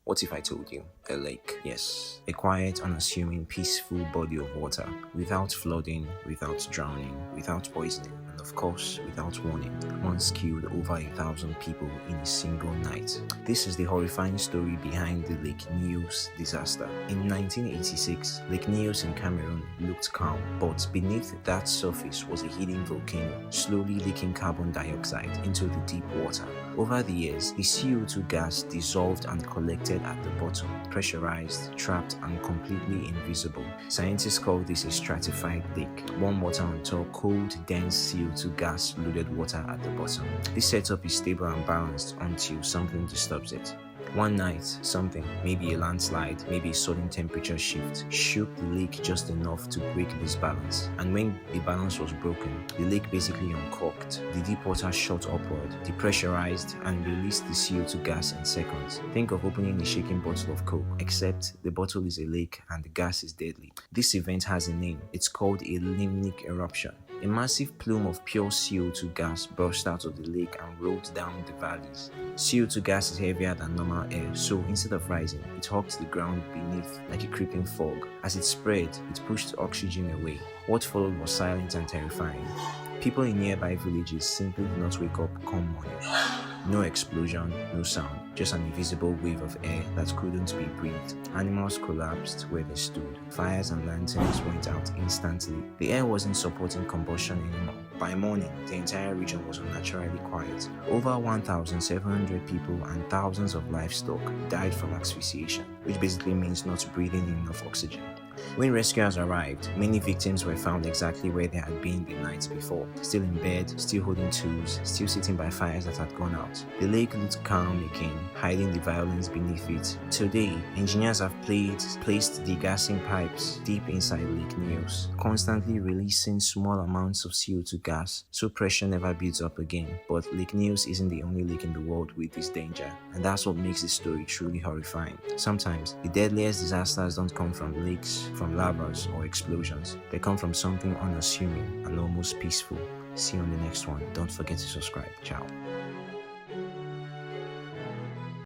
What if I told you? A lake. Yes, a quiet, unassuming, peaceful body of water, without flooding, without drowning, without poisoning, and of course, without warning, once killed over 1,000 people in a single night. This is the horrifying story behind the Lake Nyos disaster. In 1986, Lake Nyos in Cameroon looked calm, but beneath that surface was a hidden volcano, slowly leaking carbon dioxide into the deep water. Over the years, the CO2 gas dissolved and collected at the bottom, pressurized, trapped, and completely invisible. Scientists call this a stratified lake. Warm water on top, cold, dense CO2 gas loaded water at the bottom. This setup is stable and balanced until something disturbs it. One night, something, maybe a landslide, maybe a sudden temperature shift, shook the lake just enough to break this balance. And when the balance was broken, the lake basically uncorked. The deep water shot upward, depressurized, and released the CO2 gas in seconds. Think of opening a shaking bottle of Coke, except the bottle is a lake and the gas is deadly. This event has a name. It's called a limnic eruption. A massive plume of pure CO2 gas burst out of the lake and rolled down the valleys. CO2 gas is heavier than normal air, so instead of rising, it hugged the ground beneath like a creeping fog. As it spread, it pushed oxygen away. What followed was silent and terrifying. People in nearby villages simply did not wake up come morning. No explosion, no sound, just an invisible wave of air that couldn't be breathed. Animals collapsed where they stood. Fires and lanterns went out instantly. The air wasn't supporting combustion anymore. By morning, the entire region was unnaturally quiet. Over 1,700 people and thousands of livestock died from asphyxiation, which basically means not breathing enough oxygen. When rescuers arrived, many victims were found exactly where they had been the night before, still in bed, still holding tools, still sitting by fires that had gone out. The lake looked calm again, hiding the violence beneath it. Today, engineers have placed degassing pipes deep inside Lake Nyos, constantly releasing small amounts of CO2 gas, so pressure never builds up again. But Lake Nyos isn't the only lake in the world with this danger, and that's what makes this story truly horrifying. Sometimes, the deadliest disasters don't come from lakes, from lavas or explosions. They come from something unassuming and almost peaceful. See you on the next one. Don't forget to subscribe. Ciao.